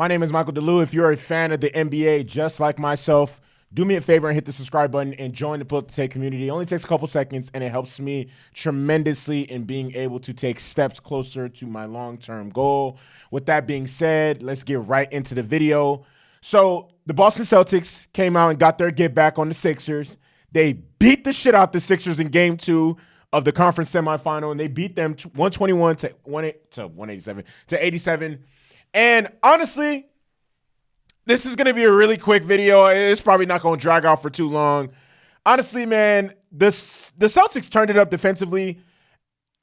My name is Michael DeLu. If you're a fan of the NBA just like myself, do me a favor and hit the subscribe button and join the Pull Up to Take community. It only takes a couple seconds, and it helps me tremendously in being able to take steps closer to my long-term goal. With that being said, let's get right into the video. So the Boston Celtics came out and got their get back on the Sixers. They beat the shit out the Sixers in Game 2 of the conference semifinal, and they beat them 121 to 187 to 87. And honestly, this is going to be a really quick video. It's probably not going to drag out for too long. Honestly, man, the Celtics turned it up defensively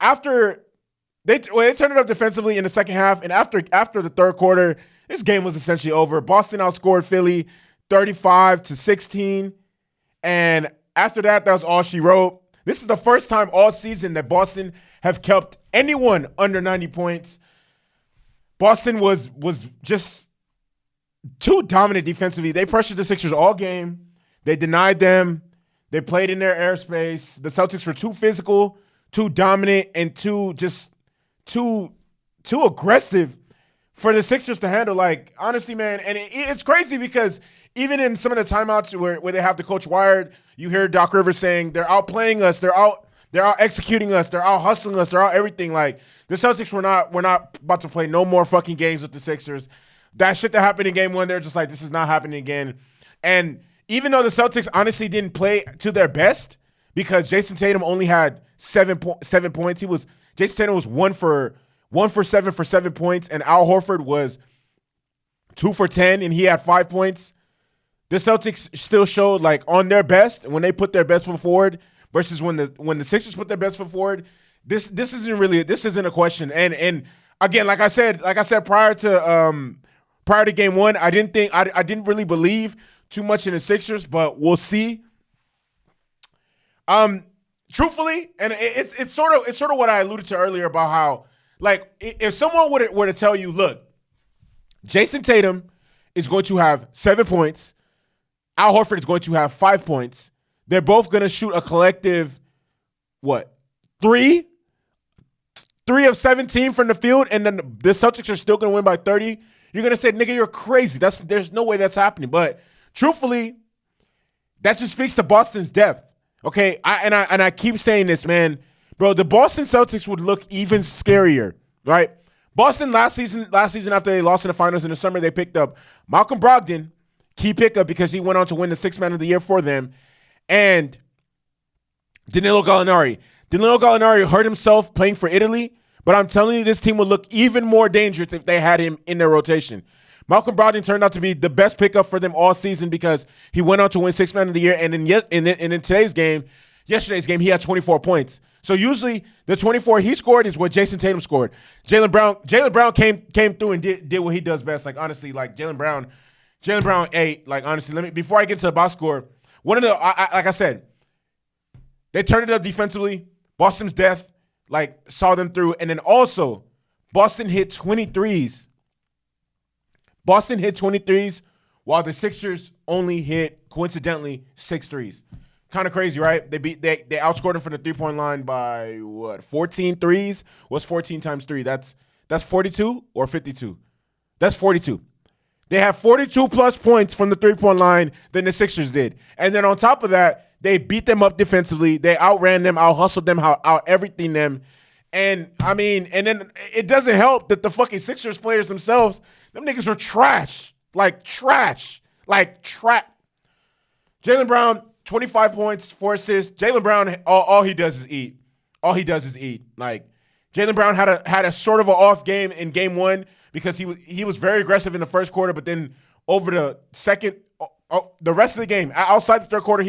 after they turned it up defensively in the second half, and after the third quarter, this game was essentially over. Boston outscored Philly 35-16, and after that, that was all she wrote. This is the first time all season that Boston have kept anyone under 90 points. Boston was just too dominant defensively. They pressured the Sixers all game. They denied them. They played in their airspace. The Celtics were too physical, too dominant, and too aggressive for the Sixers to handle. Like, honestly, man, and it's crazy because even in some of the timeouts where they have the coach wired, you hear Doc Rivers saying they're outplaying us, they're out executing us, they're out hustling us, they're out everything. Like, the Celtics were not about to play no more fucking games with the Sixers. That shit that happened in Game 1, they're just like, this is not happening again. And even though the Celtics honestly didn't play to their best, because Jayson Tatum only had 7 points, Jayson Tatum was 1 for 7 for 7 points, and Al Horford was 2 for 10, and he had 5 points. The Celtics still showed, like, on their best, when they put their best foot forward versus when the Sixers put their best foot forward. This isn't a question. And again, like I said prior to Game 1, I didn't really believe too much in the Sixers, but we'll see. Truthfully, and it's sort of what I alluded to earlier about how, like, if someone were to tell you, look, Jayson Tatum is going to have 7 points, Al Horford is going to have 5 points. They're both going to shoot a collective, what, 3 of 17 from the field, and then the Celtics are still going to win by 30. You're going to say, nigga, you're crazy. There's no way that's happening. But truthfully, that just speaks to Boston's depth. Okay, I keep saying this, man. Bro, the Boston Celtics would look even scarier, right? Boston last season after they lost in the finals in the summer, they picked up Malcolm Brogdon, key pickup because he went on to win the Sixth Man of the Year for them, and Danilo Gallinari. Danilo Gallinari hurt himself playing for Italy, but I'm telling you, this team would look even more dangerous if they had him in their rotation. Malcolm Brogdon turned out to be the best pickup for them all season because he went on to win Sixth Man of the Year, and in yesterday's game, he had 24 points. So usually the 24 he scored is what Jayson Tatum scored. Jaylen Brown came through and did what he does best. Like, honestly, like Jaylen Brown ate. Like, honestly, before I get to the box score, like I said, they turned it up defensively. Boston's death, like, saw them through. And then also, Boston hit 23s. Boston hit 23s while the Sixers only hit, coincidentally, 6 threes. Kind of crazy, right? They outscored them from the three-point line by, what, 14 threes? What's 14 times 3? That's 42 or 52? That's 42. They have 42-plus points from the three-point line than the Sixers did. And then on top of that, they beat them up defensively. They outran them, out-hustled them, out-everything them. And, I mean, and then it doesn't help that the fucking Sixers players themselves, them niggas are trash. Like, trash. Like, trash. Jaylen Brown, 25 points, 4 assists. Jaylen Brown, all he does is eat. All he does is eat. Like, Jaylen Brown had a sort of an off game in Game 1 because he was very aggressive in the first quarter, but then over the rest of the game, outside the first quarter,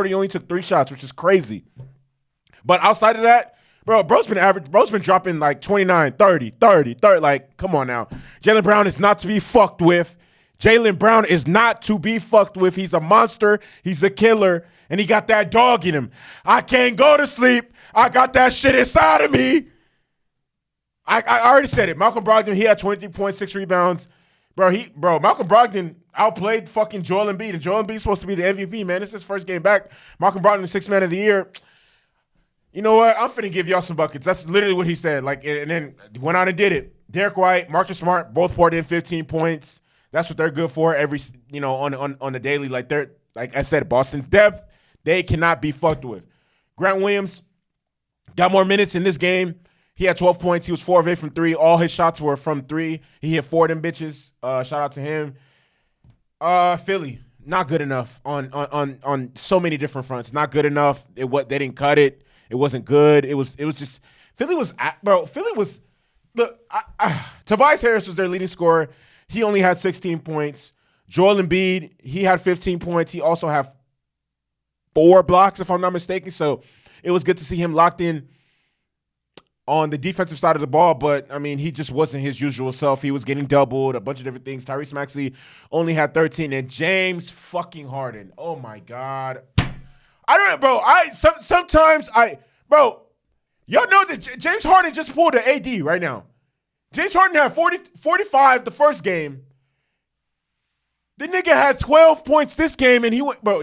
he only took 3 shots, which is crazy. But outside of that, bro's been dropping like 29, 30. Like, come on now. Jaylen Brown is not to be fucked with. Jaylen Brown is not to be fucked with. He's a monster. He's a killer. And he got that dog in him. I can't go to sleep. I got that shit inside of me. I already said it. Malcolm Brogdon, he had 23.6 rebounds. Malcolm Brogdon outplayed fucking Joel Embiid. And Joel Embiid's supposed to be the MVP, man. This is his first game back. Malcolm Brogdon, the Sixth Man of the Year. You know what? I'm finna give y'all some buckets. That's literally what he said. Like, and then went on and did it. Derek White, Marcus Smart, both poured in 15 points. That's what they're good for every, on the daily. Like I said, Boston's depth, they cannot be fucked with. Grant Williams got more minutes in this game. He had 12 points. He was 4 of 8 from 3. All his shots were from 3. He hit 4 of them bitches. Shout out to him. Philly, not good enough on so many different fronts. Not good enough. They didn't cut it. It wasn't good. It was just Philly was look. Tobias Harris was their leading scorer. He only had 16 points. Joel Embiid, he had 15 points. He also had 4 blocks, if I'm not mistaken. So it was good to see him locked in on the defensive side of the ball, but, I mean, he just wasn't his usual self. He was getting doubled, a bunch of different things. Tyrese Maxey only had 13, and James fucking Harden. Oh, my God. I don't know, bro. Sometimes, y'all know that James Harden just pulled an AD right now. James Harden had 45 the first game. The nigga had 12 points this game, and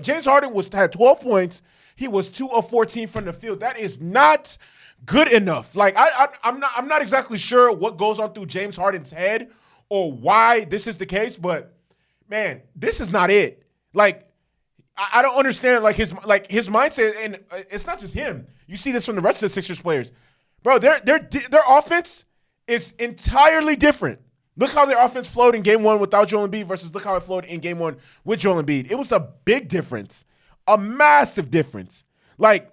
James Harden had 12 points. He was 2 of 14 from the field. That is not good enough. Like, I'm not exactly sure what goes on through James Harden's head or why this is the case, but man, this is not it. Like, I don't understand his mindset, and it's not just him. You see this from the rest of the Sixers players, bro. Their offense is entirely different. Look how their offense flowed in game 1 without Joel Embiid versus look how it flowed in game 1 with Joel Embiid. It was a big difference, a massive difference. Like,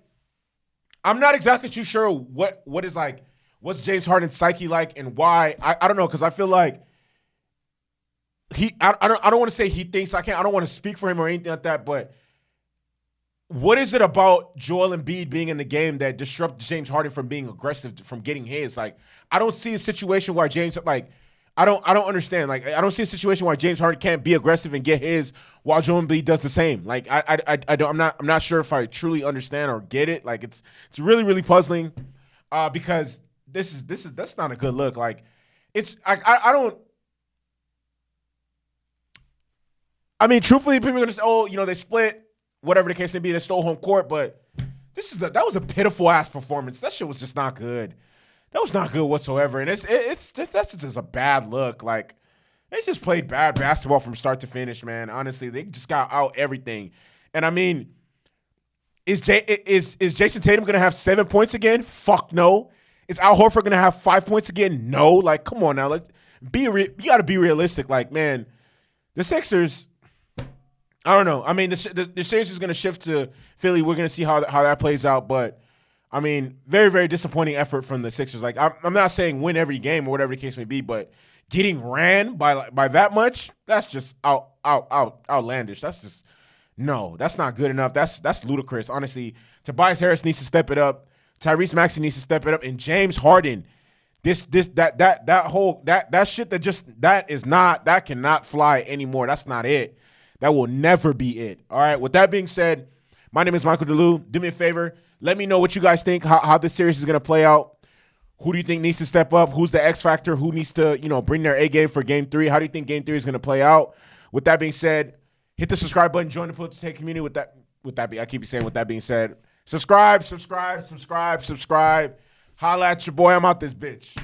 I'm not exactly too sure what is like, what's James Harden's psyche like and why. I don't know, because I feel like I don't want to say he thinks I don't want to speak for him or anything like that, but what is it about Joel Embiid being in the game that disrupts James Harden from being aggressive, from getting his? Like, I don't see a situation where I don't understand. Like, I don't see a situation where James Harden can't be aggressive and get his while Joel Embiid does the same. Like, I'm not sure if I truly understand or get it. Like, it's really, really puzzling because that's not a good look. Like, I mean, truthfully, people are gonna say, they split, whatever the case may be, they stole home court, but that was a pitiful ass performance. That shit was just not good. That was not good whatsoever, and that's just a bad look. Like, they just played bad basketball from start to finish, man. Honestly, they just got out everything. And I mean, is Jayson Tatum gonna have 7 points again? Fuck no. Is Al Horford gonna have 5 points again? No. Like, come on now, you got to be realistic. Like, man, the Sixers. I don't know. I mean, the series is going to shift to Philly. We're going to see how that plays out. But, I mean, very, very disappointing effort from the Sixers. Like, I'm not saying win every game or whatever the case may be, but getting ran by that much, that's just outlandish. That's just no. That's not good enough. That's ludicrous. Honestly, Tobias Harris needs to step it up. Tyrese Maxey needs to step it up, and James Harden. That shit that cannot fly anymore. That's not it. That will never be it. All right. With that being said, my name is Michael DeLu. Do me a favor. Let me know what you guys think, how this series is going to play out. Who do you think needs to step up? Who's the X factor? Who needs to, bring their A game for game 3? How do you think game 3 is going to play out? With that being said, hit the subscribe button. Join the Political Take community. I keep saying with that being said, subscribe. Holla at your boy. I'm out this bitch.